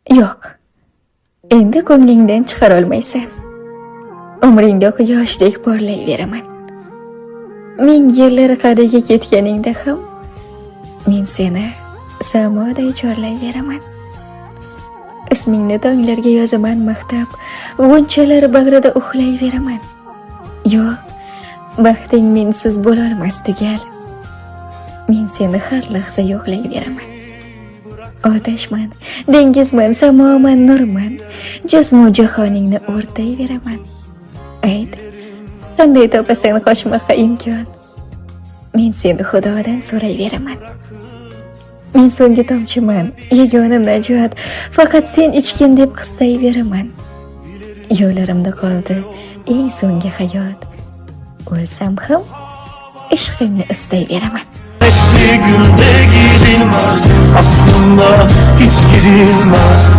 Yo'q. Endi ko'nglingdan chiqara olmaysan. Umringda quyoshdek porlayveraman. Ming yillar qariga ketganingda ham men seni samoday chorlayveraman. Ismingni tonglarga yozaman maqtab, g'unchalar bag'rida uxlayveraman. Yo'q, baxting mensiz bo'la olmas tugal. Men seni har lahza yo'qlayveraman. Otashman, dengizman, samoman, nurman. Jismu jahoningni o'rtayveraman. Ayt, qanday topasan qochmoqqa imkon? Men seni Xudodan so'rayveraman. Men so'nggi tomchiman, yagona najot, faqat sen ichgin deb qistayveraman. Yo'llarimda qoldi eng so'nggi hayot. O'lsam ham ishqingni istayveraman. Güneşli günde gidilmez, aslında hiç girilmez.